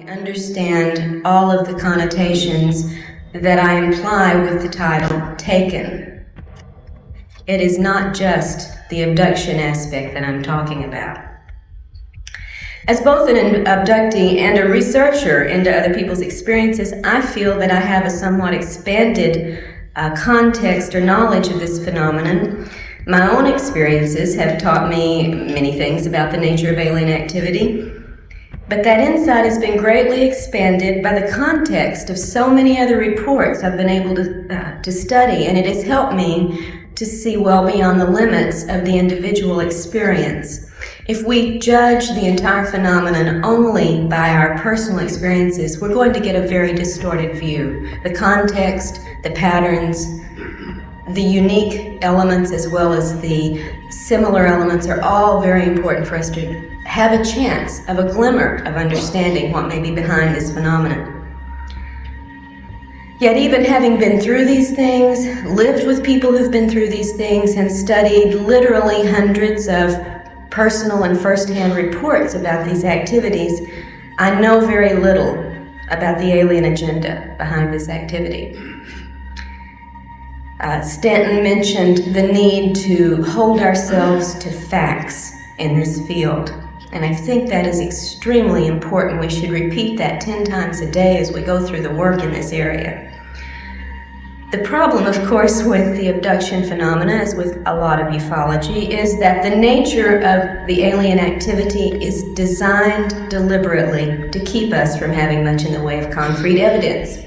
understand all of the connotations that I imply with the title taken. It is not just the abduction aspect that I'm talking about. As both an abductee and a researcher into other people's experiences, I feel that I have a somewhat expanded context or knowledge of this phenomenon. My own experiences have taught me many things about the nature of alien activity, but that insight has been greatly expanded by the context of so many other reports I've been able to study, and it has helped me to see well beyond the limits of the individual experience. If we judge the entire phenomenon only by our personal experiences, we're going to get a very distorted view. The context, the patterns, the unique elements as well as the similar elements are all very important for us to have a chance of a glimmer of understanding what may be behind this phenomenon. Yet even having been through these things, lived with people who've been through these things, and studied literally hundreds of personal and first-hand reports about these activities, I know very little about the alien agenda behind this activity. Stanton mentioned the need to hold ourselves to facts in this field, and I think that is extremely important. We should repeat that 10 times a day as we go through the work in this area. The problem, of course, with the abduction phenomena, as with a lot of ufology, is that the nature of the alien activity is designed deliberately to keep us from having much in the way of concrete evidence.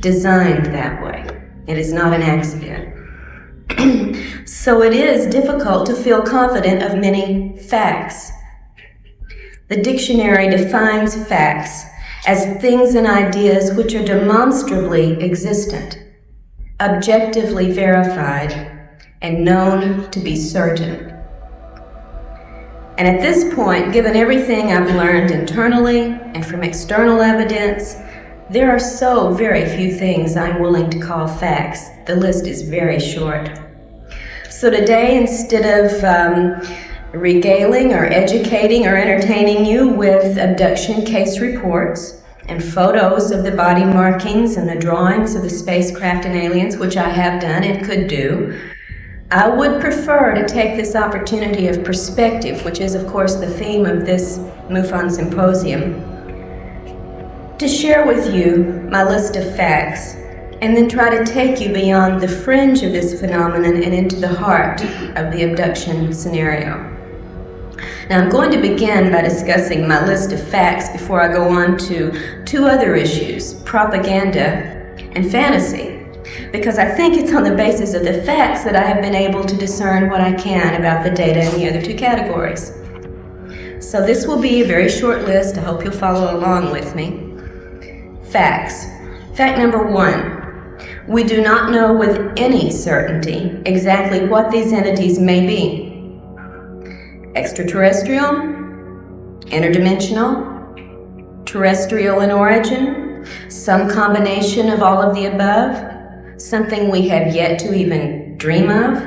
Designed that way. It is not an accident. So it is difficult to feel confident of many facts. The dictionary defines facts as things and ideas which are demonstrably existent, objectively verified, and known to be certain. And at this point, given everything I've learned internally and from external evidence, there are so very few things I'm willing to call facts. The list is very short. So today, instead of regaling or educating or entertaining you with abduction case reports and photos of the body markings and the drawings of the spacecraft and aliens, which I have done and could do, I would prefer to take this opportunity of perspective, which is of course the theme of this MUFON symposium, to share with you my list of facts and then try to take you beyond the fringe of this phenomenon and into the heart of the abduction scenario. Now, I'm going to begin by discussing my list of facts before I go on to two other issues, propaganda and fantasy, because I think it's on the basis of the facts that I have been able to discern what I can about the data in the other two categories. So this will be a very short list. I hope you'll follow along with me. Facts. Fact number 1. We do not know with any certainty exactly what these entities may be. Extraterrestrial, interdimensional, terrestrial in origin, some combination of all of the above, something we have yet to even dream of.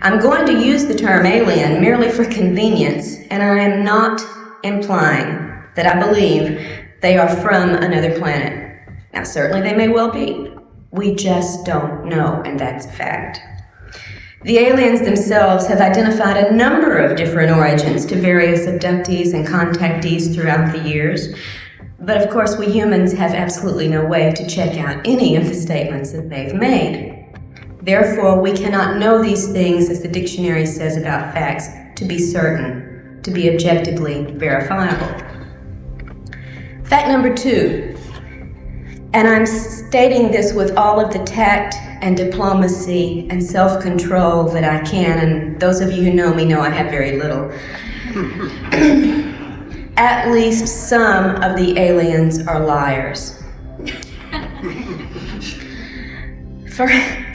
I'm going to use the term alien merely for convenience, and I am not implying that I believe they are from another planet. Now, certainly they may well be. We just don't know, and that's a fact. The aliens themselves have identified a number of different origins to various abductees and contactees throughout the years, but of course we humans have absolutely no way to check out any of the statements that they've made. Therefore, we cannot know these things, as the dictionary says about facts, to be certain, to be objectively verifiable. Fact number 2, and I'm stating this with all of the tact and diplomacy and self-control that I can, and those of you who know me know I have very little. At least some of the aliens are liars.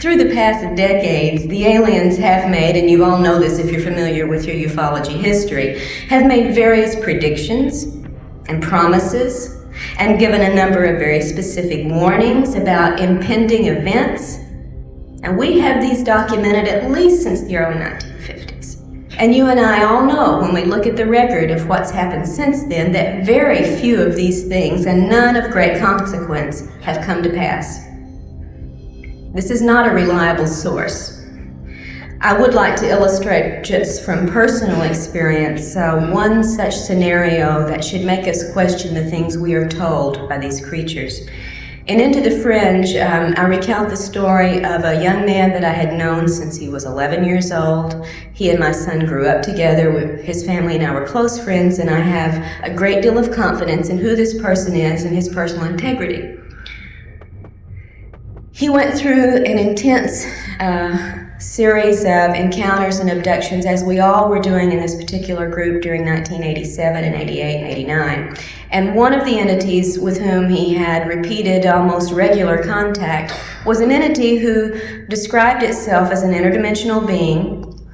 Through the past decades, the aliens have made, and you all know this if you're familiar with your ufology history, have made various predictions and promises and given a number of very specific warnings about impending events. And we have these documented at least since the early 1950s. And you and I all know, when we look at the record of what's happened since then, that very few of these things, and none of great consequence, have come to pass. This is not a reliable source. I would like to illustrate, just from personal experience, one such scenario that should make us question the things we are told by these creatures. In Into the Fringe, I recount the story of a young man that I had known since he was 11 years old. He and my son grew up together. His family and I were close friends, and I have a great deal of confidence in who this person is and his personal integrity. He went through an intense series of encounters and abductions, as we all were doing in this particular group during 1987 and 88 and 89. And one of the entities with whom he had repeated, almost regular contact was an entity who described itself as an interdimensional being,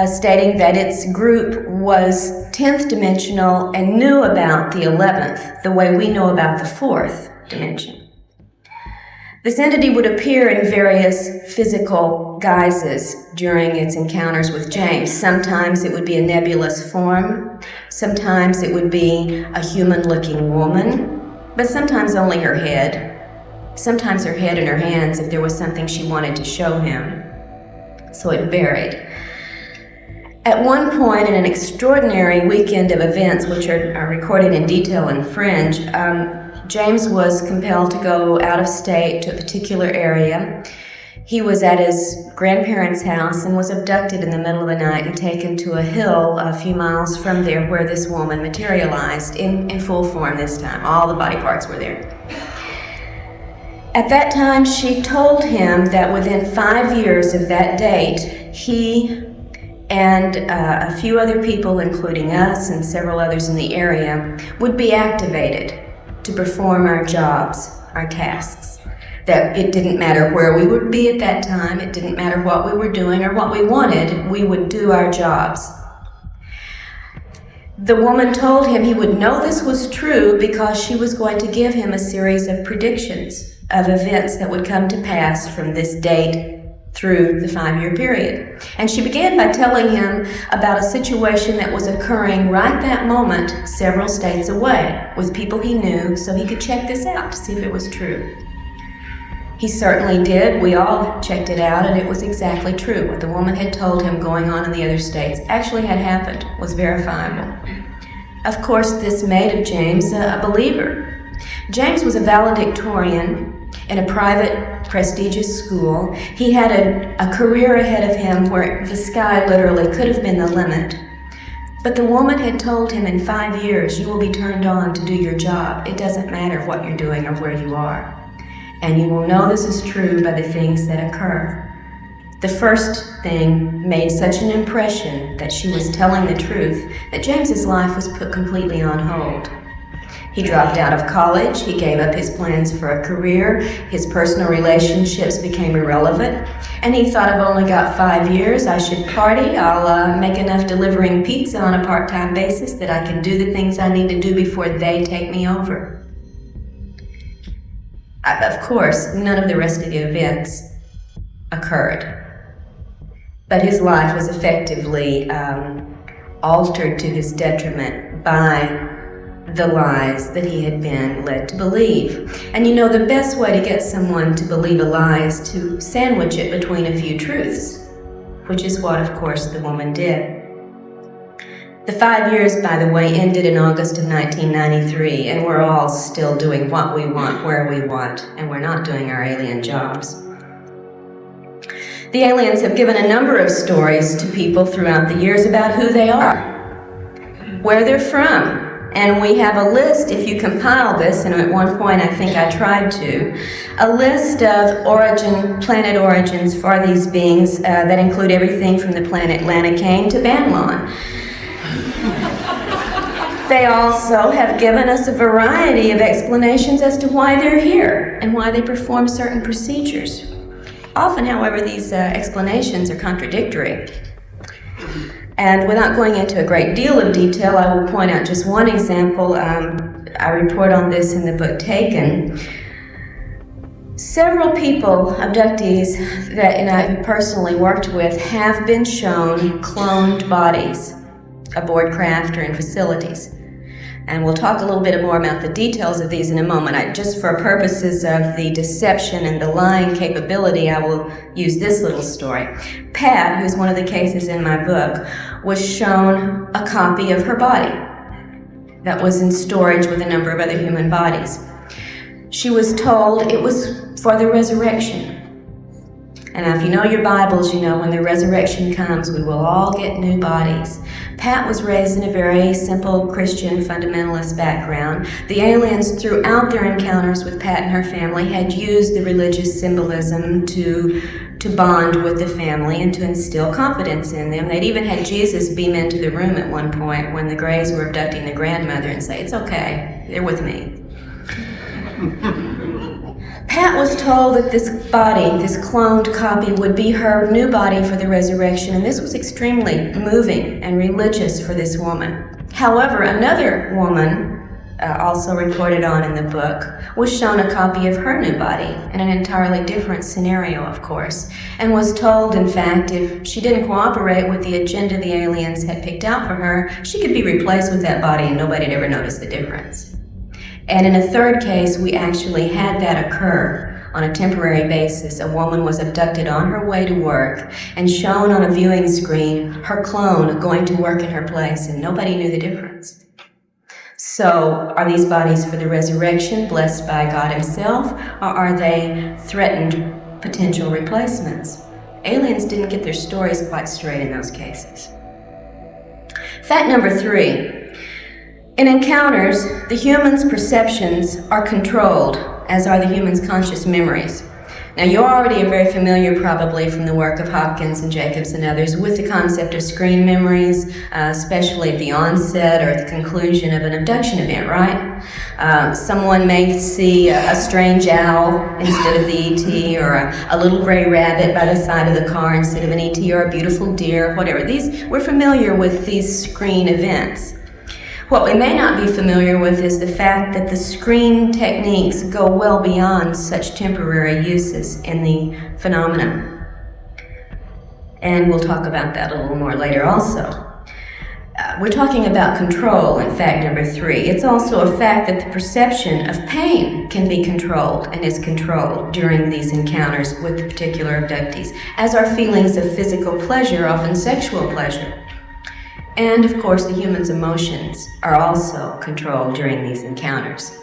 stating that its group was 10th dimensional and knew about the 11th, the way we know about the 4th dimension. This entity would appear in various physical guises during its encounters with James. Sometimes it would be a nebulous form, sometimes it would be a human-looking woman, but sometimes only her head, sometimes her head and her hands if there was something she wanted to show him. So it varied. At one point in an extraordinary weekend of events, which are recorded in detail in Fringe, James was compelled to go out of state to a particular area. He was at his grandparents' house and was abducted in the middle of the night and taken to a hill a few miles from there, where this woman materialized in full form this time. All the body parts were there. At that time, she told him that within 5 years of that date, he and a few other people, including us and several others in the area, would be activated to perform our jobs, our tasks. That it didn't matter where we would be at that time, it didn't matter what we were doing or what we wanted, we would do our jobs. The woman told him he would know this was true because she was going to give him a series of predictions of events that would come to pass from this date through the 5-year period. And she began by telling him about a situation that was occurring right that moment, several states away, with people he knew, so he could check this out to see if it was true. He certainly did. We all checked it out, and it was exactly true. What the woman had told him going on in the other states actually had happened, was verifiable. Of course, this made of James a believer. James was a valedictorian in a private, prestigious school. He had a career ahead of him where the sky literally could have been the limit. But the woman had told him, in 5 years, you will be turned on to do your job. It doesn't matter what you're doing or where you are. And you will know this is true by the things that occur. The first thing made such an impression that she was telling the truth that James's life was put completely on hold. He dropped out of college, he gave up his plans for a career, his personal relationships became irrelevant, and he thought, I've only got 5 years, I should party, I'll make enough delivering pizza on a part-time basis that I can do the things I need to do before they take me over. Of course, none of the rest of the events occurred, but his life was effectively altered to his detriment by the lies that he had been led to believe. And you know, the best way to get someone to believe a lie is to sandwich it between a few truths, which is what, of course, the woman did. The 5 years, by the way, ended in August of 1993, and we're all still doing what we want, where we want, and we're not doing our alien jobs. The aliens have given a number of stories to people throughout the years about who they are, where they're from. And we have a list, if you compile this, and at one point I think I tried to, a list of planet origins for these beings that include everything from the planet Lanacane to Banlon. They also have given us a variety of explanations as to why they're here and why they perform certain procedures. Often, however, these explanations are contradictory. And without going into a great deal of detail, I will point out just one example. I report on this in the book Taken. Several people, abductees, that I've personally worked with have been shown cloned bodies aboard craft or in facilities. And we'll talk a little bit more about the details of these in a moment. Just for purposes of the deception and the lying capability, I will use this little story. Pat, who's one of the cases in my book, was shown a copy of her body that was in storage with a number of other human bodies. She was told it was for the resurrection. And now, if you know your Bibles, you know when the resurrection comes, we will all get new bodies. Pat was raised in a very simple Christian fundamentalist background. The aliens, throughout their encounters with Pat and her family, had used the religious symbolism to bond with the family and to instill confidence in them. They'd even had Jesus beam into the room at one point when the Greys were abducting the grandmother and say, "It's okay, they're with me." Pat was told that this body, this cloned copy, would be her new body for the resurrection, and this was extremely moving and religious for this woman. However, another woman, also reported on in the book, was shown a copy of her new body in an entirely different scenario, of course, and was told, in fact, if she didn't cooperate with the agenda the aliens had picked out for her, she could be replaced with that body and nobody'd ever notice the difference. And in a third case, we actually had that occur on a temporary basis. A woman was abducted on her way to work and shown on a viewing screen her clone going to work in her place, and nobody knew the difference. So, are these bodies for the resurrection, blessed by God Himself, or are they threatened potential replacements? Aliens didn't get their stories quite straight in those cases. Fact number 3. In encounters, the human's perceptions are controlled, as are the human's conscious memories. Now, you already are very familiar, probably from the work of Hopkins and Jacobs and others, with the concept of screen memories, especially at the onset or at the conclusion of an abduction event, right? Someone may see a strange owl instead of the ET, or a little gray rabbit by the side of the car instead of an ET, or a beautiful deer, whatever. We're familiar with these screen events. What we may not be familiar with is the fact that the screen techniques go well beyond such temporary uses in the phenomenon. And we'll talk about that a little more later also. We're talking about control in fact number 3. It's also a fact that the perception of pain can be controlled and is controlled during these encounters with the particular abductees, as are feelings of physical pleasure, often sexual pleasure. And, of course, the human's emotions are also controlled during these encounters.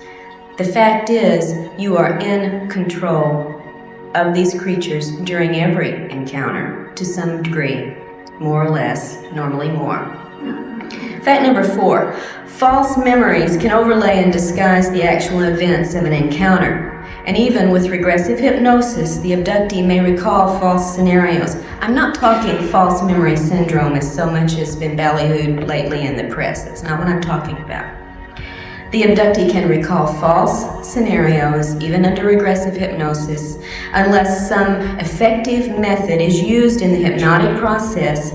The fact is, you are in control of these creatures during every encounter, to some degree, more or less, normally more. Fact number 4, false memories can overlay and disguise the actual events of an encounter. And even with regressive hypnosis, the abductee may recall false scenarios. I'm not talking false memory syndrome, as so much has been ballyhooed lately in the press. That's not what I'm talking about. The abductee can recall false scenarios, even under regressive hypnosis, unless some effective method is used in the hypnotic process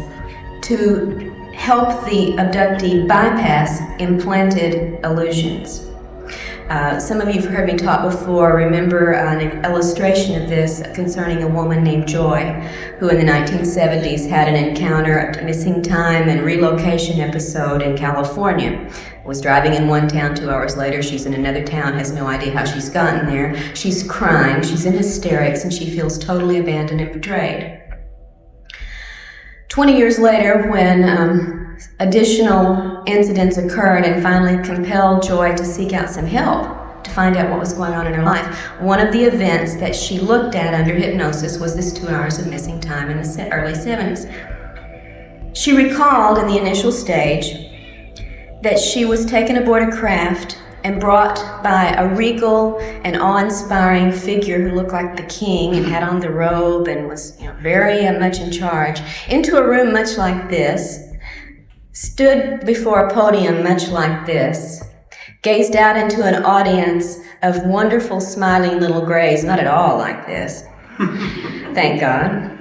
to help the abductee bypass implanted illusions. Some of you have heard me talk before. Remember an illustration of this concerning a woman named Joy, who in the 1970s had an encounter, a missing time and relocation episode in California. Was driving in one town, 2 hours later she's in another town, has no idea how she's gotten there. She's crying, she's in hysterics, and she feels totally abandoned and betrayed. 20 years later, when additional incidents occurred and finally compelled Joy to seek out some help to find out what was going on in her life, one of the events that she looked at under hypnosis was this 2 hours of missing time in the early 70s. She recalled in the initial stage that she was taken aboard a craft and brought by a regal and awe-inspiring figure who looked like the king and had on the robe and was, very much in charge, into a room much like this, stood before a podium much like this, gazed out into an audience of wonderful smiling little grays, not at all like this, thank God,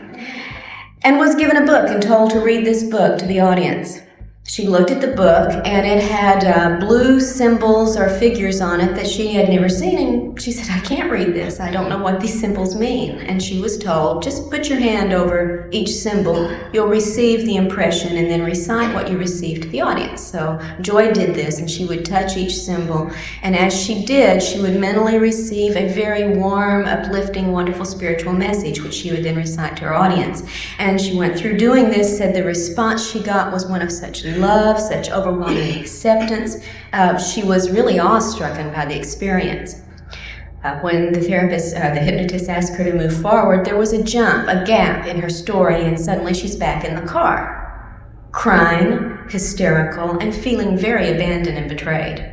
and was given a book and told to read this book to the audience. She looked at the book, and it had blue symbols or figures on it that she had never seen, and she said, "I can't read this. I don't know what these symbols mean." And she was told, "Just put your hand over each symbol. You'll receive the impression, and then recite what you received to the audience." So Joy did this, and she would touch each symbol, and as she did, she would mentally receive a very warm, uplifting, wonderful spiritual message, which she would then recite to her audience. And she went through doing this, said the response she got was one of such love, such overwhelming acceptance. She was really awestruck by the experience. When the hypnotist asked her to move forward, there was a jump, a gap in her story, and suddenly she's back in the car, crying, hysterical, and feeling very abandoned and betrayed.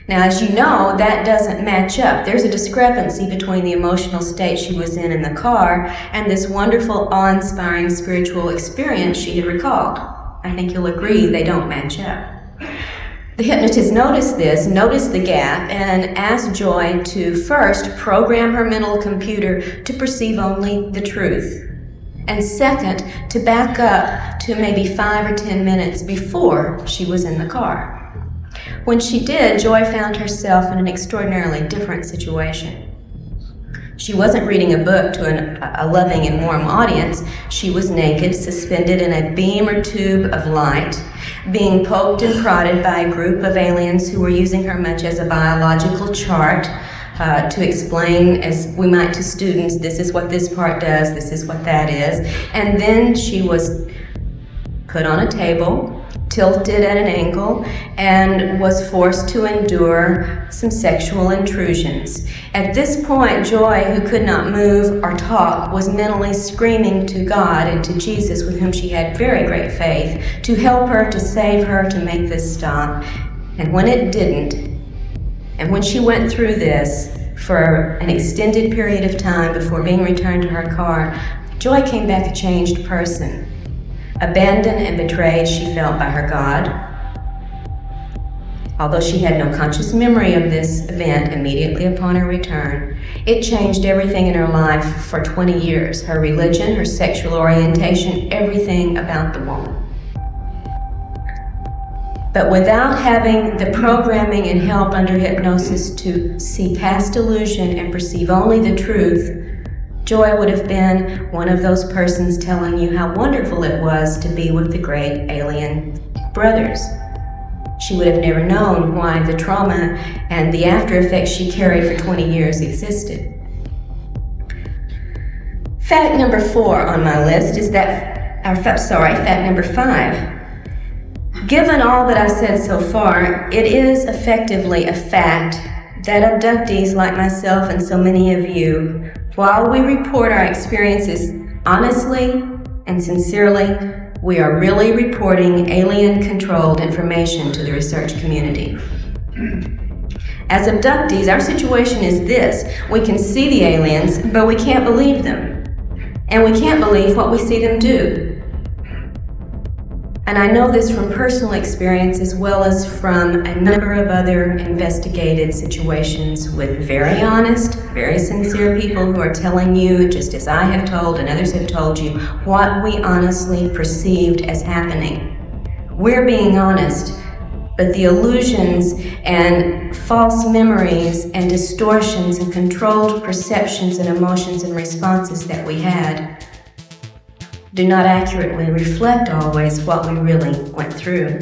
Now, as you know, that doesn't match up. There's a discrepancy between the emotional state she was in the car and this wonderful, awe-inspiring spiritual experience she had recalled. I think you'll agree they don't match up. The hypnotist noticed this, noticed the gap, and asked Joy to first program her mental computer to perceive only the truth. And second, to back up to maybe 5 or 10 minutes before she was in the car. When she did, Joy found herself in an extraordinarily different situation. She wasn't reading a book to a loving and warm audience. She was naked, suspended in a beam or tube of light, being poked and prodded by a group of aliens who were using her much as a biological chart to explain, as we might to students, this is what this part does, this is what that is. And then she was put on a table, tilted at an angle, and was forced to endure some sexual intrusions. At this point, Joy, who could not move or talk, was mentally screaming to God and to Jesus, with whom she had very great faith, to help her, to save her, to make this stop. And when it didn't, and when she went through this for an extended period of time before being returned to her car, Joy came back a changed person. Abandoned and betrayed, she felt by her God. Although she had no conscious memory of this event immediately upon her return, it changed everything in her life for 20 years. Her religion, her sexual orientation, everything about the woman. But without having the programming and help under hypnosis to see past illusion and perceive only the truth, Joy would have been one of those persons telling you how wonderful it was to be with the great alien brothers. She would have never known why the trauma and the after effects she carried for 20 years existed. Fact number 4 on my list is fact number 5. Given all that I've said so far, it is effectively a fact that abductees like myself and so many of you, while we report our experiences honestly and sincerely, we are really reporting alien-controlled information to the research community. As abductees, our situation is this: we can see the aliens, but we can't believe them. And we can't believe what we see them do. And I know this from personal experience as well as from a number of other investigated situations with very honest, very sincere people who are telling you, just as I have told and others have told you, what we honestly perceived as happening. We're being honest, but the illusions and false memories and distortions and controlled perceptions and emotions and responses that we had do not accurately reflect always what we really went through.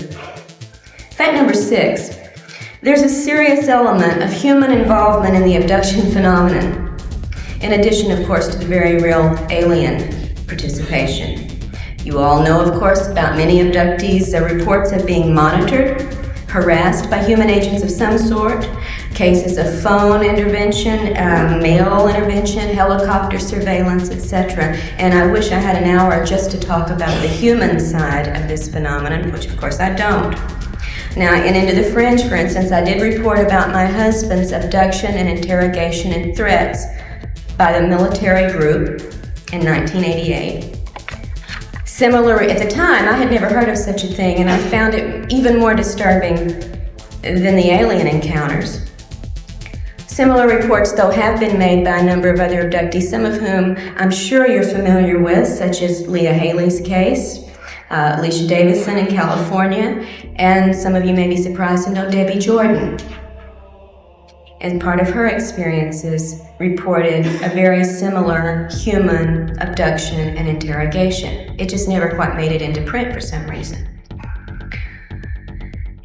Fact number 6, there's a serious element of human involvement in the abduction phenomenon, in addition, of course, to the very real alien participation. You all know, of course, about many abductees, reports of being monitored, harassed by human agents of some sort, cases of phone intervention, mail intervention, helicopter surveillance, etc. And I wish I had an hour just to talk about the human side of this phenomenon, which of course I don't. Now, in Into the Fringe, for instance, I did report about my husband's abduction and interrogation and threats by the military group in 1988. Similarly, at the time, I had never heard of such a thing, and I found it even more disturbing than the alien encounters. Similar reports, though, have been made by a number of other abductees, some of whom I'm sure you're familiar with, such as Leah Haley's case, Alicia Davison in California, and some of you may be surprised to know Debbie Jordan. And part of her experiences reported a very similar human abduction and interrogation. It just never quite made it into print for some reason.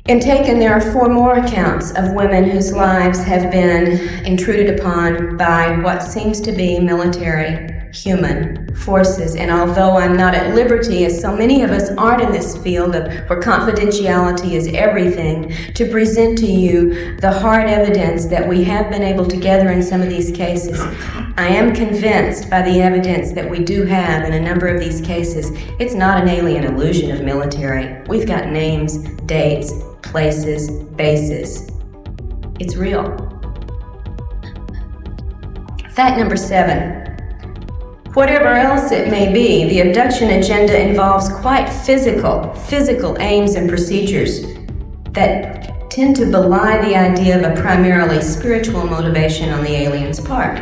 In Taken, there are 4 more accounts of women whose lives have been intruded upon by what seems to be military human forces. And although I'm not at liberty, as so many of us aren't in this field where confidentiality is everything, to present to you the hard evidence that we have been able to gather in some of these cases, I am convinced by the evidence that we do have in a number of these cases, it's not an alien illusion of military. We've got names, dates, places, bases. It's real. Fact number 7. Whatever else it may be, the abduction agenda involves quite physical aims and procedures that tend to belie the idea of a primarily spiritual motivation on the alien's part.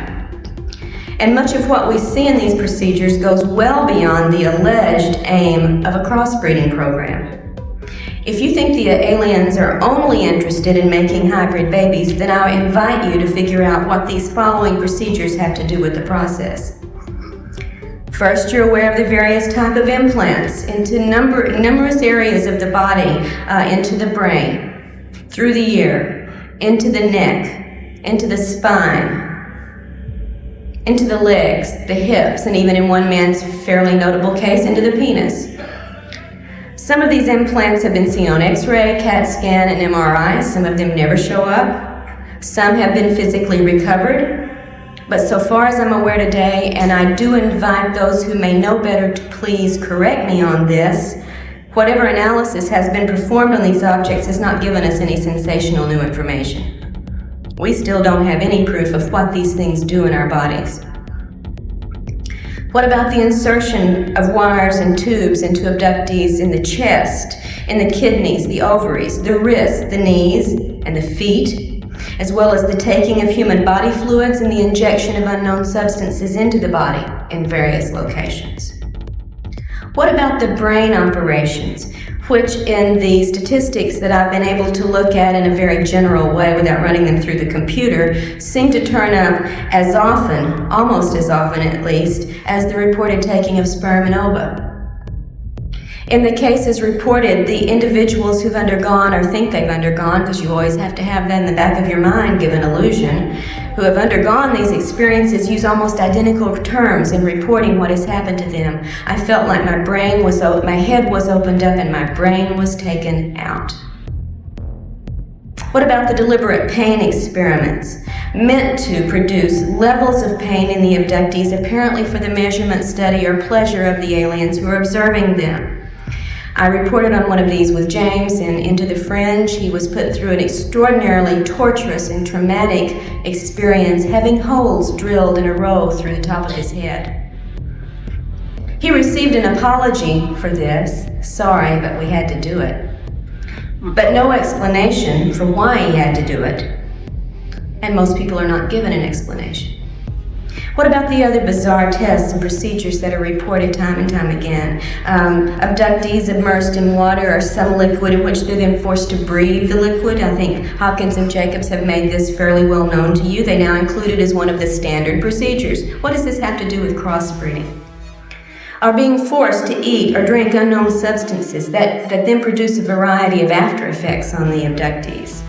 And much of what we see in these procedures goes well beyond the alleged aim of a crossbreeding program. If you think the aliens are only interested in making hybrid babies, then I invite you to figure out what these following procedures have to do with the process. First, you're aware of the various types of implants into numerous areas of the body, into the brain, through the ear, into the neck, into the spine, into the legs, the hips, and even in one man's fairly notable case, into the penis. Some of these implants have been seen on X-ray, CAT scan, and MRI. Some of them never show up. Some have been physically recovered. But so far as I'm aware today, and I do invite those who may know better to please correct me on this, whatever analysis has been performed on these objects has not given us any sensational new information. We still don't have any proof of what these things do in our bodies. What about the insertion of wires and tubes into abductees in the chest, in the kidneys, the ovaries, the wrists, the knees, and the feet, as well as the taking of human body fluids and the injection of unknown substances into the body in various locations? What about the brain operations, which in the statistics that I've been able to look at in a very general way without running them through the computer, seem to turn up as often, almost as often at least, as the reported taking of sperm and ova? In the cases reported, the individuals who've undergone or think they've undergone, because you always have to have that in the back of your mind, give an illusion, who have undergone these experiences use almost identical terms in reporting what has happened to them. I felt like my head was opened up and my brain was taken out. What about the deliberate pain experiments meant to produce levels of pain in the abductees, apparently for the measurement, study, or pleasure of the aliens who are observing them? I reported on one of these with James in Into the Fringe. He was put through an extraordinarily torturous and traumatic experience, having holes drilled in a row through the top of his head. He received an apology for this. Sorry, but we had to do it. But no explanation for why he had to do it. And most people are not given an explanation. What about the other bizarre tests and procedures that are reported time and time again? Abductees immersed in water or some liquid in which they're then forced to breathe the liquid. I think Hopkins and Jacobs have made this fairly well known to you. They now include it as one of the standard procedures. What does this have to do with crossbreeding? Are being forced to eat or drink unknown substances that then produce a variety of after effects on the abductees.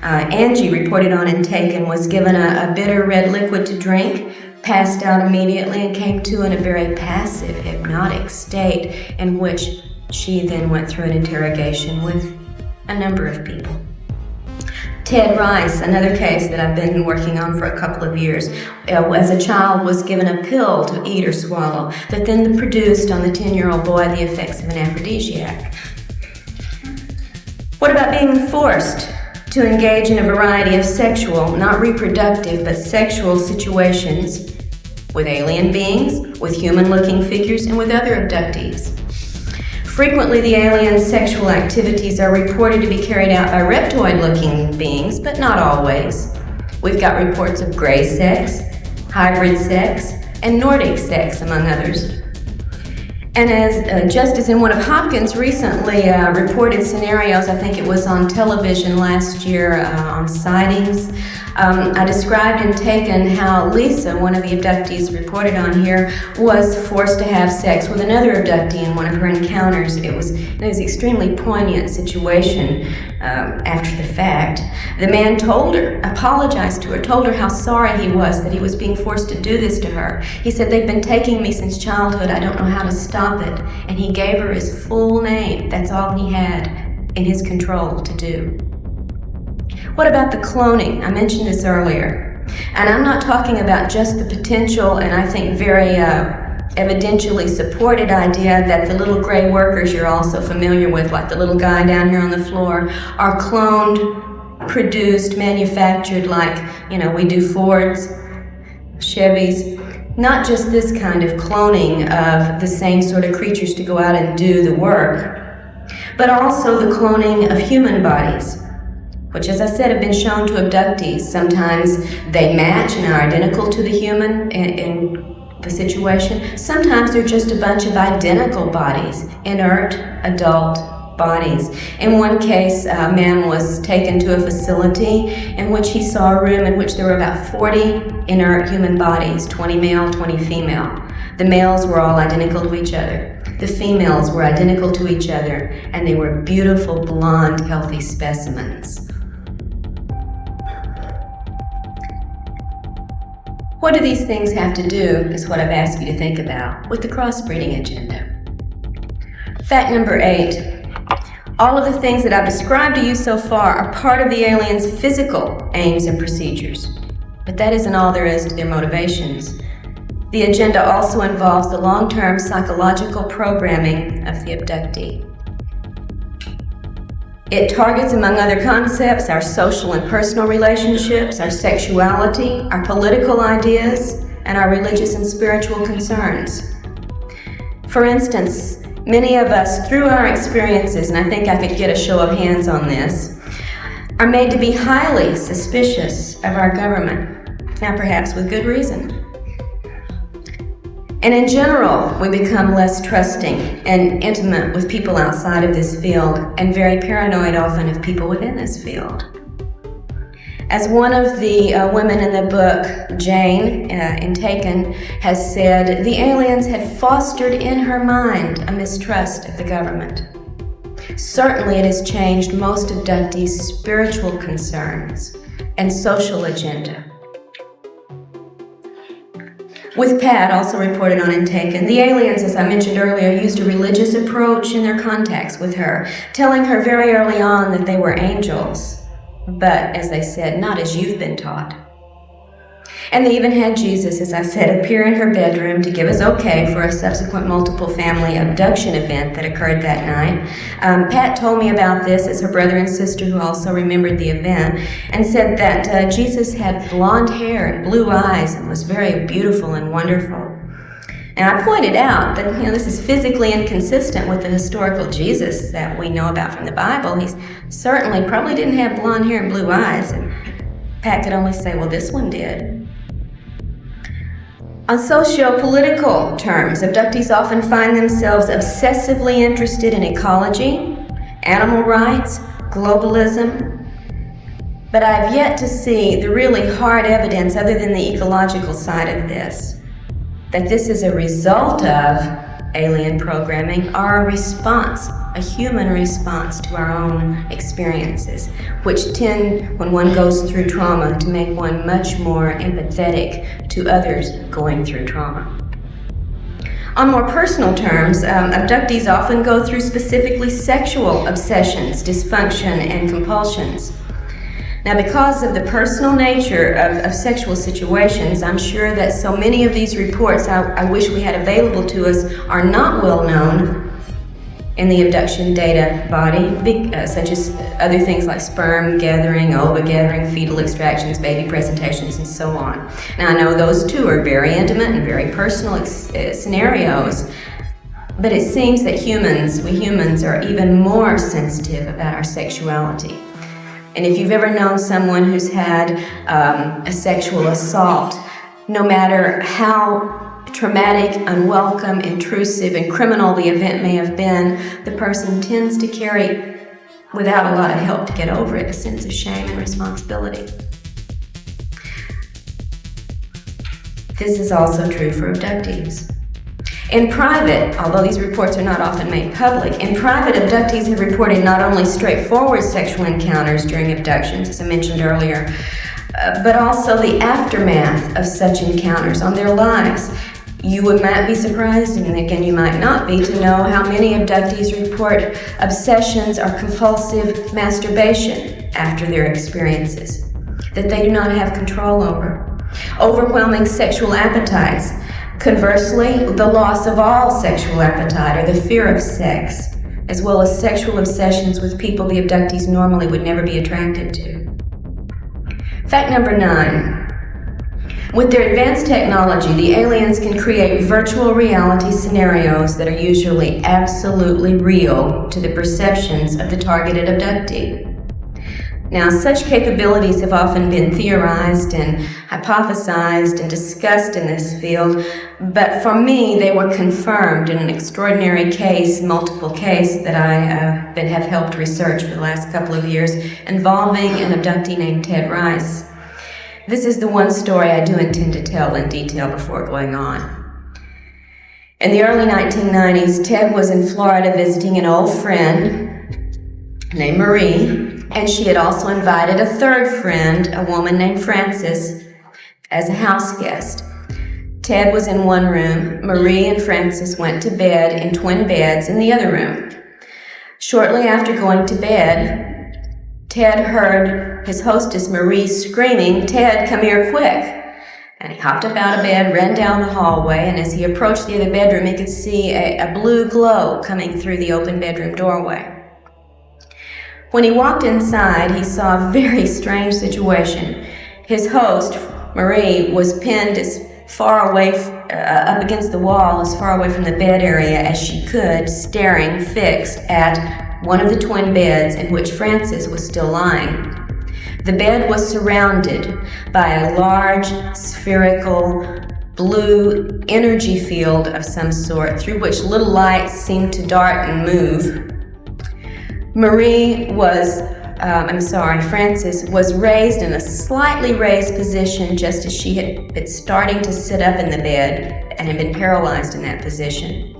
Angie, reported on and taken, was given a bitter red liquid to drink, passed out immediately, and came to in a very passive, hypnotic state in which she then went through an interrogation with a number of people. Ted Rice, another case that I've been working on for a couple of years, as a child was given a pill to eat or swallow that then produced on the 10-year-old boy the effects of an aphrodisiac. What about being forced to engage in a variety of sexual, not reproductive, but sexual situations with alien beings, with human-looking figures, and with other abductees? Frequently, the alien sexual activities are reported to be carried out by reptoid-looking beings, but not always. We've got reports of gray sex, hybrid sex, and Nordic sex, among others. And as just as in one of Hopkins' recently reported scenarios, I think it was on television last year on sightings, I described and taken how Lisa, one of the abductees reported on here, was forced to have sex with another abductee in one of her encounters. It was an extremely poignant situation after the fact. The man told her, apologized to her, told her how sorry he was that he was being forced to do this to her. He said, "They've been taking me since childhood. I don't know how to stop it." And he gave her his full name. That's all he had in his control to do. What about the cloning? I mentioned this earlier. And I'm not talking about just the potential and I think very evidentially supported idea that the little gray workers you're also familiar with, like the little guy down here on the floor, are cloned, produced, manufactured like, we do Fords, Chevys. Not just this kind of cloning of the same sort of creatures to go out and do the work, but also the cloning of human bodies, which, as I said, have been shown to abductees. Sometimes they match and are identical to the human in the situation. Sometimes they're just a bunch of identical bodies, inert, adult bodies. In one case, a man was taken to a facility in which he saw a room in which there were about 40 inert human bodies, 20 male, 20 female. The males were all identical to each other. The females were identical to each other, and they were beautiful, blonde, healthy specimens. What do these things have to do, is what I've asked you to think about, with the crossbreeding agenda? Fact number 8. All of the things that I've described to you so far are part of the aliens' physical aims and procedures. But that isn't all there is to their motivations. The agenda also involves the long-term psychological programming of the abductee. It targets, among other concepts, our social and personal relationships, our sexuality, our political ideas, and our religious and spiritual concerns. For instance, many of us, through our experiences, and I think I could get a show of hands on this, are made to be highly suspicious of our government, now perhaps with good reason. And in general, we become less trusting and intimate with people outside of this field, and very paranoid often of people within this field. As one of the women in the book, Jane, in Taken, has said, the aliens had fostered in her mind a mistrust of the government. Certainly it has changed most abductees' spiritual concerns and social agenda. With Pat, also reported on in Taken, the aliens, as I mentioned earlier, used a religious approach in their contacts with her, telling her very early on that they were angels, but, as they said, not as you've been taught. And they even had Jesus, as I said, appear in her bedroom to give us okay for a subsequent multiple family abduction event that occurred that night. Pat told me about this as her brother and sister, who also remembered the event, and said that Jesus had blonde hair and blue eyes and was very beautiful and wonderful. And I pointed out that, this is physically inconsistent with the historical Jesus that we know about from the Bible. He certainly probably didn't have blonde hair and blue eyes. And Pat could only say, well, this one did. On socio-political terms, abductees often find themselves obsessively interested in ecology, animal rights, globalism. But I've yet to see the really hard evidence, other than the ecological side of this, that this is a result of alien programming or a response, a human response to our own experiences, which tend, when one goes through trauma, to make one much more empathetic to others going through trauma. On more personal terms, abductees often go through specifically sexual obsessions, dysfunction, and compulsions. Now, because of the personal nature of sexual situations, I'm sure that so many of these reports I wish we had available to us are not well known in the abduction data body, such as other things like sperm gathering, ova gathering, fetal extractions, baby presentations, and so on. Now, I know those two are very intimate and very personal scenarios, but it seems that we humans are even more sensitive about our sexuality. And if you've ever known someone who's had a sexual assault, no matter how traumatic, unwelcome, intrusive, and criminal the event may have been, the person tends to carry, without a lot of help to get over it, a sense of shame and responsibility. This is also true for abductees. In private, although these reports are not often made public, in private, abductees have reported not only straightforward sexual encounters during abductions, as I mentioned earlier, but also the aftermath of such encounters on their lives. You might be surprised, and again you might not be, to know how many abductees report obsessions or compulsive masturbation after their experiences that they do not have control over. Overwhelming sexual appetites. Conversely, the loss of all sexual appetite or the fear of sex, as well as sexual obsessions with people the abductees normally would never be attracted to. Fact number 9. With their advanced technology, the aliens can create virtual reality scenarios that are usually absolutely real to the perceptions of the targeted abductee. Now, such capabilities have often been theorized and hypothesized and discussed in this field, but for me, they were confirmed in an extraordinary case, multiple case, that I have helped research for the last couple of years, involving an abductee named Ted Rice. This is the one story I do intend to tell in detail before going on. In the early 1990s, Ted was in Florida visiting an old friend named Marie, and she had also invited a third friend, a woman named Frances, as a house guest. Ted was in one room. Marie and Frances went to bed in twin beds in the other room. Shortly after going to bed, Ted heard his hostess, Marie, screaming, "Ted, come here quick." And he hopped up out of bed, ran down the hallway, and as he approached the other bedroom, he could see a blue glow coming through the open bedroom doorway. When he walked inside, he saw a very strange situation. His host, Marie, was pinned as far away, up against the wall, as far away from the bed area as she could, staring fixed at one of the twin beds in which Frances was still lying. The bed was surrounded by a large, spherical, blue energy field of some sort through which little lights seemed to dart and move. Frances was raised in a slightly raised position just as she had been starting to sit up in the bed and had been paralyzed in that position.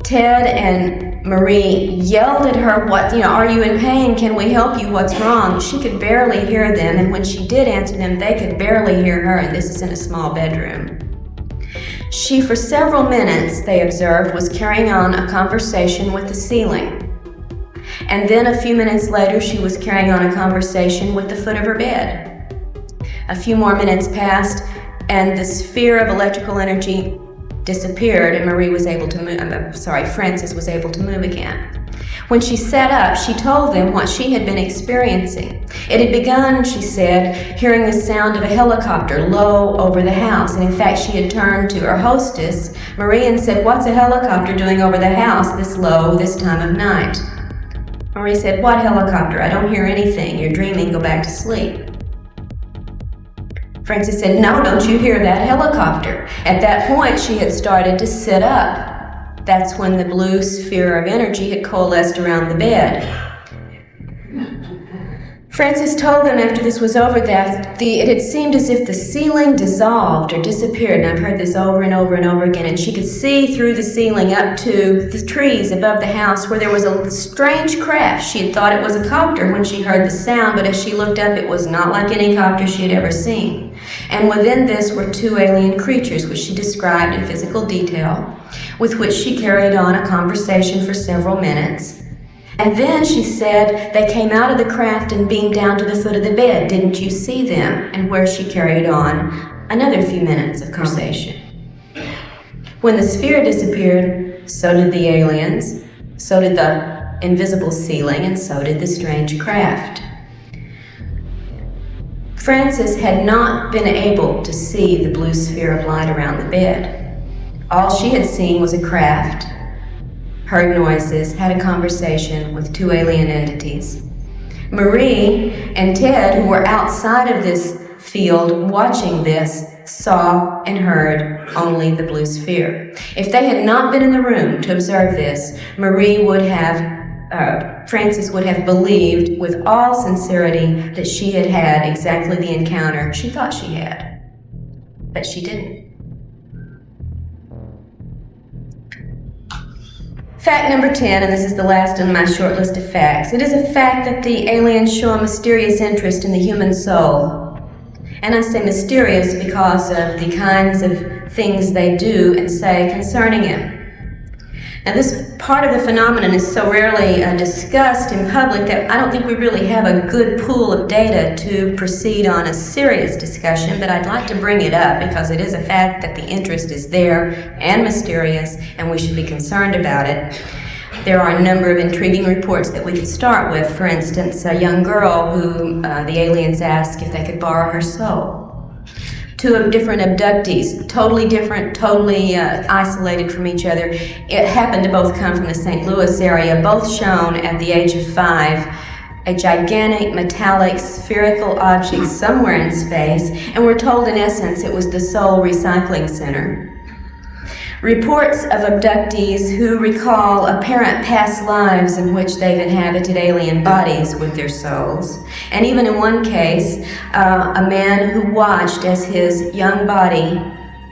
Ted and Marie yelled at her, "Are you in pain? Can we help you? What's wrong?" She could barely hear them, and when she did answer them, they could barely hear her, and this is in a small bedroom. She, for several minutes, they observed, was carrying on a conversation with the ceiling. And then a few minutes later, she was carrying on a conversation with the foot of her bed. A few more minutes passed, and the sphere of electrical energy disappeared, and Frances was able to move again. When she sat up, she told them what she had been experiencing. It had begun, she said, hearing the sound of a helicopter low over the house, and in fact she had turned to her hostess, Marie, and said, "What's a helicopter doing over the house this low, this time of night?" Marie said, "What helicopter? I don't hear anything. You're dreaming. Go back to sleep." Frances said, "No, don't you hear that helicopter?" At that point, she had started to sit up. That's when the blue sphere of energy had coalesced around the bed. Frances told them after this was over that it had seemed as if the ceiling dissolved or disappeared, and I've heard this over and over and over again, and she could see through the ceiling up to the trees above the house where there was a strange craft. She had thought it was a copter when she heard the sound, but as she looked up, it was not like any copter she had ever seen. And within this were two alien creatures, which she described in physical detail, with which she carried on a conversation for several minutes. And then she said they came out of the craft and beamed down to the foot of the bed. "Didn't you see them?" And where she carried on another few minutes of conversation. When the sphere disappeared, so did the aliens, so did the invisible ceiling, and so did the strange craft. Frances had not been able to see the blue sphere of light around the bed. All she had seen was a craft, heard noises, had a conversation with two alien entities. Marie and Ted, who were outside of this field watching this saw and heard only the blue sphere. If they had not been in the room to observe this, Frances would have believed with all sincerity that she had had exactly the encounter she thought she had, but she didn't. Fact number 10, and this is the last on my short list of facts. It is a fact that the aliens show a mysterious interest in the human soul. And I say mysterious because of the kinds of things they do and say concerning it. Now, this part of the phenomenon is so rarely discussed in public that I don't think we really have a good pool of data to proceed on a serious discussion, but I'd like to bring it up because it is a fact that the interest is there and mysterious, and we should be concerned about it. There are a number of intriguing reports that we could start with. For instance, a young girl who the aliens asked if they could borrow her soul. Two different abductees, totally different, totally isolated from each other. It happened to both come from the St. Louis area, both shown at the age of 5, a gigantic metallic spherical object somewhere in space, and we're told in essence it was the Soul Recycling Center. Reports of abductees who recall apparent past lives in which they've inhabited alien bodies with their souls. And even in one case, a man who watched as his young body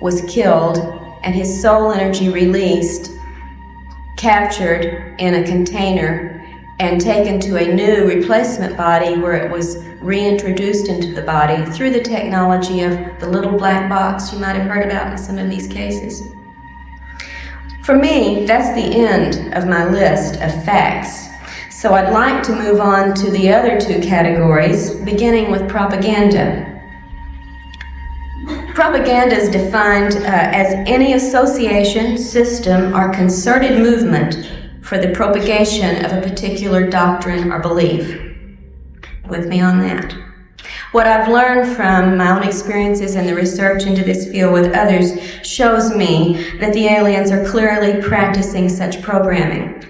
was killed and his soul energy released, captured in a container, and taken to a new replacement body where it was reintroduced into the body through the technology of the little black box you might have heard about in some of these cases. For me, that's the end of my list of facts. So I'd like to move on to the other two categories, beginning with propaganda. Propaganda is defined as any association, system, or concerted movement for the propagation of a particular doctrine or belief. With me on that. What I've learned from my own experiences and the research into this field with others shows me that the aliens are clearly practicing such programming.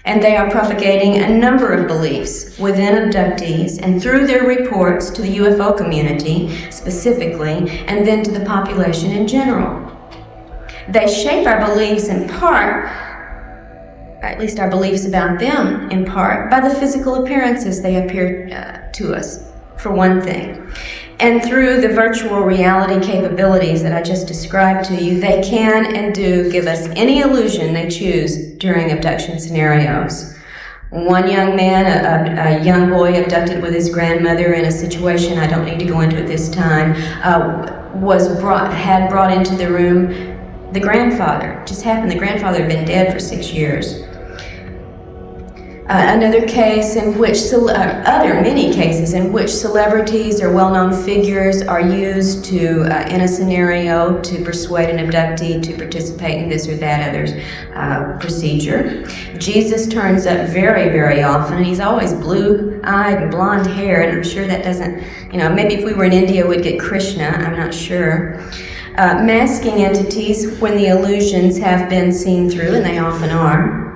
And they are propagating a number of beliefs within abductees and through their reports to the UFO community specifically, and then to the population in general. They shape our beliefs in part, at least our beliefs about them in part, by the physical appearances they appear to us, for one thing. And through the virtual reality capabilities that I just described to you, they can and do give us any illusion they choose during abduction scenarios. One young man, a young boy abducted with his grandmother in a situation I don't need to go into at this time, had brought into the room the grandfather. It just happened the grandfather had been dead for 6 years. Another case in which, many cases in which celebrities or well-known figures are used to, in a scenario, to persuade an abductee to participate in this or that other procedure. Jesus turns up very, very often, and he's always blue-eyed and blonde-haired. I'm sure that doesn't, maybe if we were in India we'd get Krishna, I'm not sure. Masking entities when the illusions have been seen through, and they often are.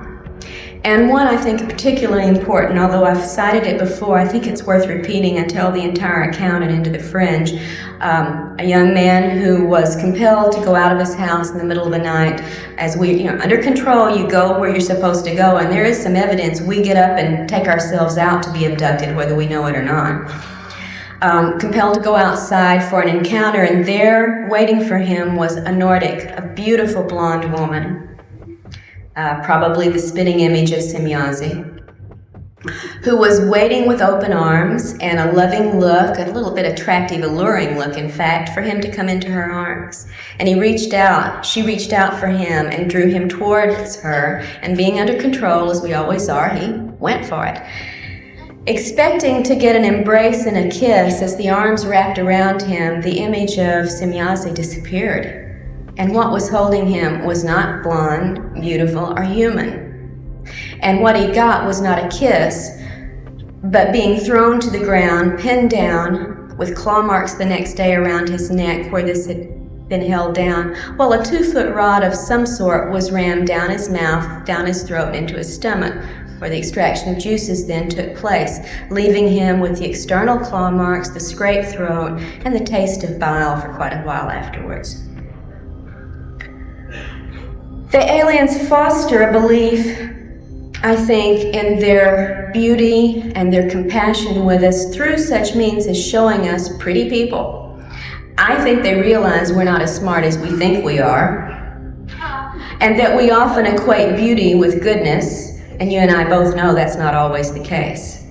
And one I think particularly important, although I've cited it before, I think it's worth repeating and tell the entire account and into the fringe. A young man who was compelled to go out of his house in the middle of the night. As we, under control, you go where you're supposed to go, and there is some evidence we get up and take ourselves out to be abducted, whether we know it or not. Compelled to go outside for an encounter, and there, waiting for him, was a Nordic, a beautiful blonde woman. Probably the spitting image of Semyazi, who was waiting with open arms and a loving look, a little bit attractive, alluring look, in fact, for him to come into her arms. And she reached out for him and drew him towards her, and being under control, as we always are, he went for it. Expecting to get an embrace and a kiss, as the arms wrapped around him, the image of Semyazi disappeared. And what was holding him was not blonde, beautiful, or human. And what he got was not a kiss, but being thrown to the ground, pinned down, with claw marks the next day around his neck where this had been held down, while a 2-foot rod of some sort was rammed down his mouth, down his throat, and into his stomach. where the extraction of juices then took place, leaving him with the external claw marks, the scraped throat, and the taste of bile for quite a while afterwards. The aliens foster a belief, I think, in their beauty and their compassion with us through such means as showing us pretty people. I think they realize we're not as smart as we think we are, and that we often equate beauty with goodness, and you and I both know that's not always the case.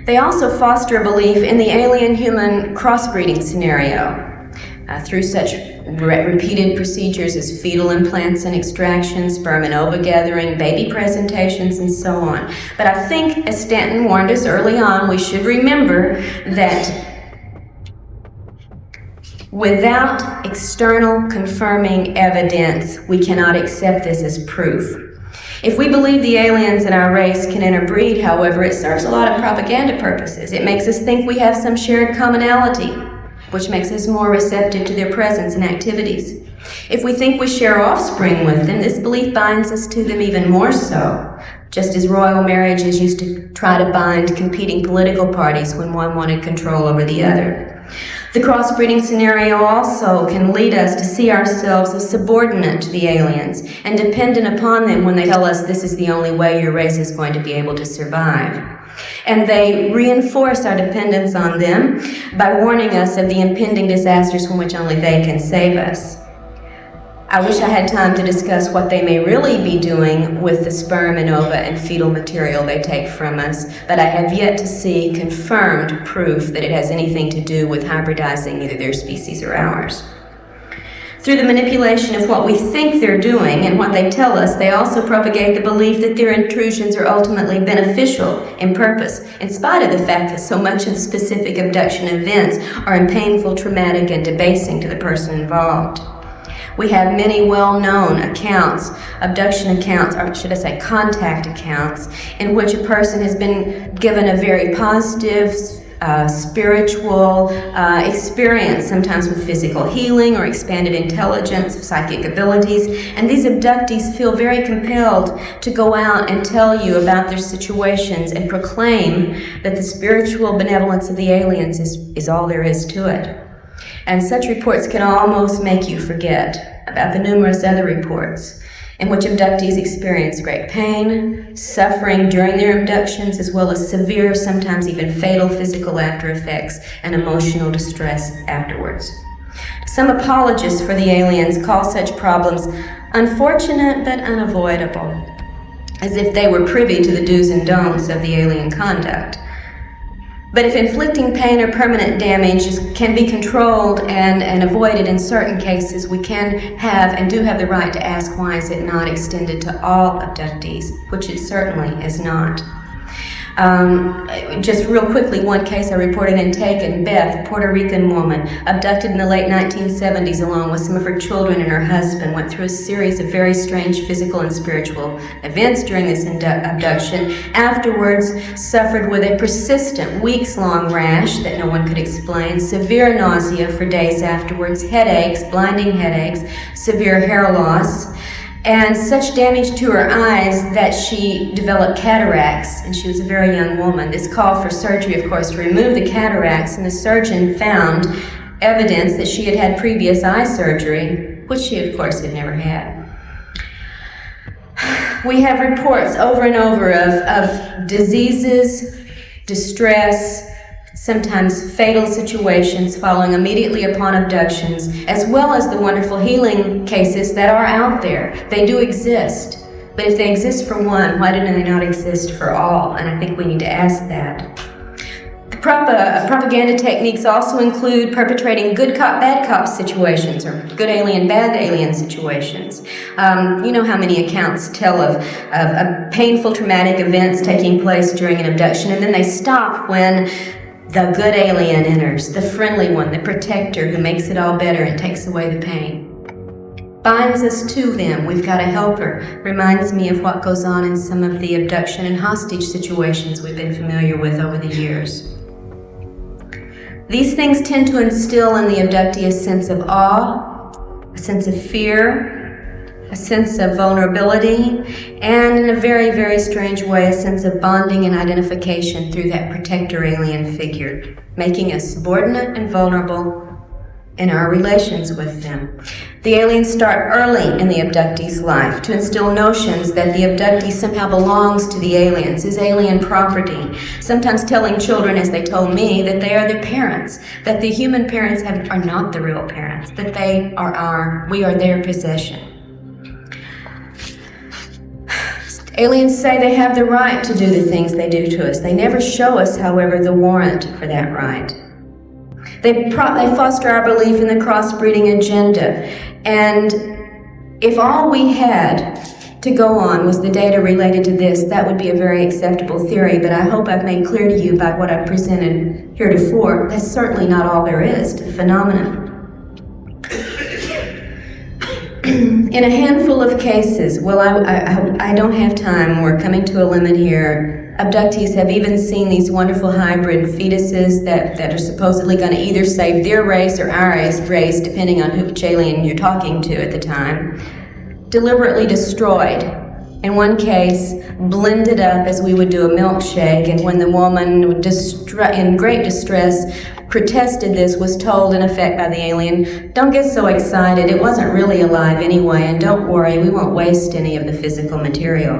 They also foster a belief in the alien-human crossbreeding scenario through such repeated procedures as fetal implants and extraction, sperm and ova gathering, baby presentations, and so on. But I think, as Stanton warned us early on, we should remember that without external confirming evidence, we cannot accept this as proof. If we believe the aliens in our race can interbreed, however, it serves a lot of propaganda purposes. It makes us think we have some shared commonality, which makes us more receptive to their presence and activities. If we think we share offspring with them, this belief binds us to them even more so, just as royal marriages used to try to bind competing political parties when one wanted control over the other. The crossbreeding scenario also can lead us to see ourselves as subordinate to the aliens and dependent upon them when they tell us this is the only way your race is going to be able to survive. And they reinforce our dependence on them by warning us of the impending disasters from which only they can save us. I wish I had time to discuss what they may really be doing with the sperm and ova and fetal material they take from us, but I have yet to see confirmed proof that it has anything to do with hybridizing either their species or ours. Through the manipulation of what we think they're doing and what they tell us, they also propagate the belief that their intrusions are ultimately beneficial in purpose, in spite of the fact that so much of the specific abduction events are painful, traumatic, and debasing to the person involved. We have many well-known accounts, abduction accounts, or should I say contact accounts, in which a person has been given a very positive, spiritual experience, sometimes with physical healing or expanded intelligence, psychic abilities, and these abductees feel very compelled to go out and tell you about their situations and proclaim that the spiritual benevolence of the aliens is all there is to it. And such reports can almost make you forget about the numerous other reports in which abductees experience great pain, suffering during their abductions, as well as severe, sometimes even fatal physical after effects and emotional distress afterwards. Some apologists for the aliens call such problems unfortunate but unavoidable, as if they were privy to the do's and don'ts of the alien conduct. But if inflicting pain or permanent damage can be controlled and avoided in certain cases, we can have and do have the right to ask, why is it not extended to all abductees, which it certainly is not. Just real quickly, one case I reported in Taken, Beth, a Puerto Rican woman, abducted in the late 1970s along with some of her children and her husband, went through a series of very strange physical and spiritual events during this abduction. Afterwards, suffered with a persistent, weeks-long rash that no one could explain, severe nausea for days afterwards, headaches, blinding headaches, severe hair loss, and such damage to her eyes that she developed cataracts, and she was a very young woman. This called for surgery, of course, to remove the cataracts, and the surgeon found evidence that she had had previous eye surgery, which she, of course, had never had. We have reports over and over of diseases, distress, sometimes fatal situations following immediately upon abductions, as well as the wonderful healing cases that are out there. They do exist, but if they exist for one, why do they not exist for all? And I think we need to ask that. The propaganda techniques also include perpetrating good cop, bad cop situations, or good alien, bad alien situations. You know how many accounts tell of painful, traumatic events taking place during an abduction, and then they stop when the good alien enters, the friendly one, the protector who makes it all better and takes away the pain. Binds us to them. We've got a helper. Reminds me of what goes on in some of the abduction and hostage situations we've been familiar with over the years. These things tend to instill in the abductee a sense of awe, a sense of fear, a sense of vulnerability, and in a very, very strange way, a sense of bonding and identification through that protector alien figure, making us subordinate and vulnerable in our relations with them. The aliens start early in the abductee's life to instill notions that the abductee somehow belongs to the aliens, is alien property, sometimes telling children, as they told me, that they are their parents, that the human parents are not the real parents, that we are their possession. Aliens say they have the right to do the things they do to us. They never show us, however, the warrant for that right. They foster our belief in the crossbreeding agenda. And if all we had to go on was the data related to this, that would be a very acceptable theory, but I hope I've made clear to you by what I've presented heretofore, that's certainly not all there is to the phenomenon. In a handful of cases, well, I don't have time, we're coming to a limit here, abductees have even seen these wonderful hybrid fetuses that are supposedly going to either save their race or our race, depending on which alien you're talking to at the time, deliberately destroyed. In one case, blended up as we would do a milkshake, and when the woman, in great distress, protested this, was told in effect by the alien, "Don't get so excited, it wasn't really alive anyway, and don't worry, we won't waste any of the physical material."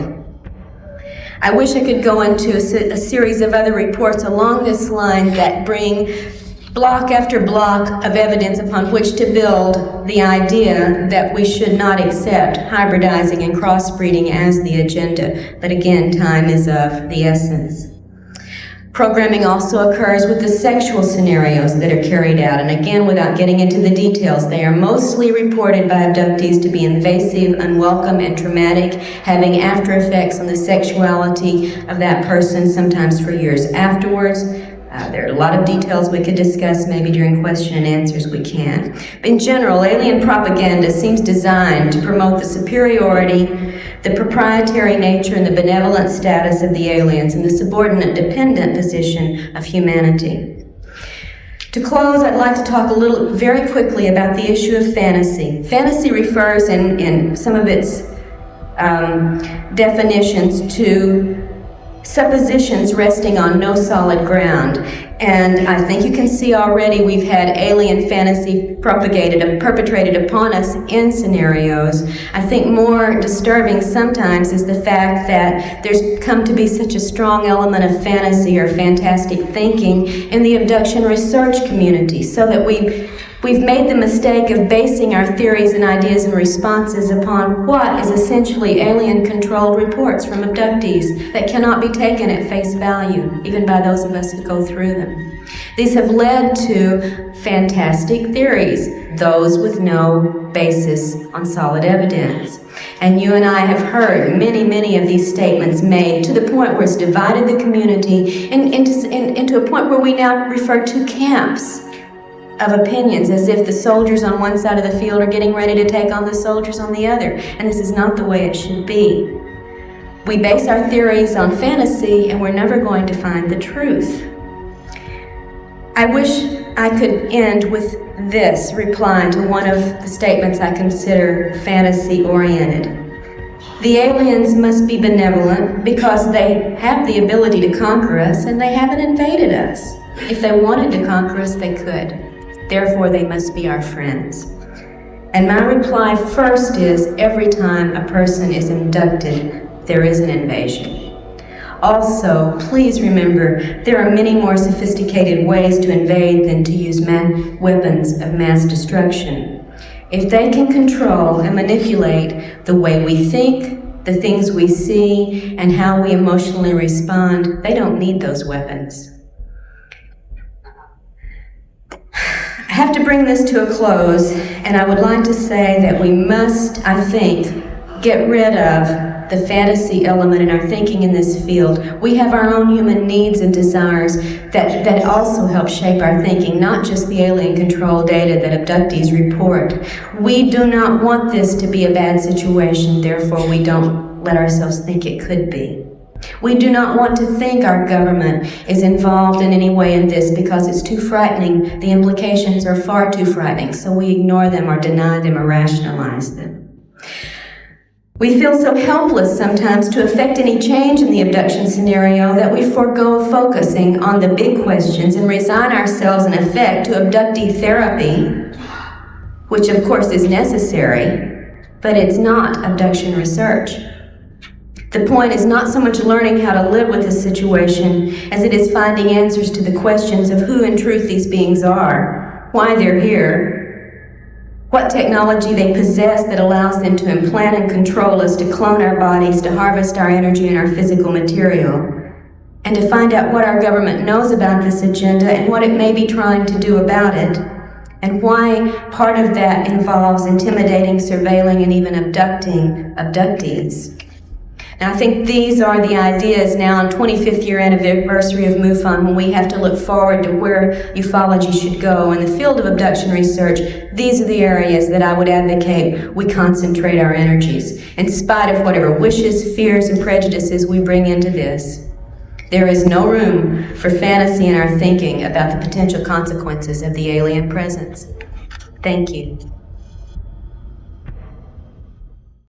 I wish I could go into a series of other reports along this line that bring block after block of evidence upon which to build the idea that we should not accept hybridizing and crossbreeding as the agenda. But again, time is of the essence. Programming also occurs with the sexual scenarios that are carried out, and again, without getting into the details, they are mostly reported by abductees to be invasive, unwelcome, and traumatic, having after effects on the sexuality of that person, sometimes for years afterwards. There are a lot of details we could discuss, maybe during question and answers we can. But in general, alien propaganda seems designed to promote the superiority, the proprietary nature, and the benevolent status of the aliens, and the subordinate dependent position of humanity. To close, I'd like to talk very quickly about the issue of fantasy. Fantasy refers in some of its definitions to suppositions resting on no solid ground. And I think you can see already we've had alien fantasy perpetrated upon us in scenarios. I think more disturbing sometimes is the fact that there's come to be such a strong element of fantasy or fantastic thinking in the abduction research community, so that we've made the mistake of basing our theories and ideas and responses upon what is essentially alien-controlled reports from abductees that cannot be taken at face value, even by those of us who go through them. These have led to fantastic theories, those with no basis on solid evidence. And you and I have heard many, many of these statements made to the point where it's divided the community into a point where we now refer to camps of opinions, as if the soldiers on one side of the field are getting ready to take on the soldiers on the other. And this is not the way it should be. We base our theories on fantasy, and we're never going to find the truth. I wish I could end with this reply to one of the statements I consider fantasy-oriented. The aliens must be benevolent because they have the ability to conquer us, and they haven't invaded us. If they wanted to conquer us, they could. Therefore, they must be our friends. And my reply first is, every time a person is abducted, there is an invasion. Also, please remember, there are many more sophisticated ways to invade than to use weapons of mass destruction. If they can control and manipulate the way we think, the things we see, and how we emotionally respond, they don't need those weapons. I have to bring this to a close, and I would like to say that we must, I think, get rid of the fantasy element in our thinking in this field. We have our own human needs and desires that also help shape our thinking, not just the alien control data that abductees report. We do not want this to be a bad situation, therefore we don't let ourselves think it could be. We do not want to think our government is involved in any way in this because it's too frightening. The implications are far too frightening, so we ignore them or deny them or rationalize them. We feel so helpless sometimes to affect any change in the abduction scenario that we forego focusing on the big questions and resign ourselves in effect to abductee therapy, which of course is necessary, but it's not abduction research. The point is not so much learning how to live with the situation as it is finding answers to the questions of who in truth these beings are, why they're here, what technology they possess that allows them to implant and control us, to clone our bodies, to harvest our energy and our physical material, and to find out what our government knows about this agenda and what it may be trying to do about it, and why part of that involves intimidating, surveilling, and even abducting abductees. And I think these are the ideas now on 25th year anniversary of MUFON, when we have to look forward to where ufology should go. In the field of abduction research, these are the areas that I would advocate we concentrate our energies, in spite of whatever wishes, fears, and prejudices we bring into this. There is no room for fantasy in our thinking about the potential consequences of the alien presence. Thank you.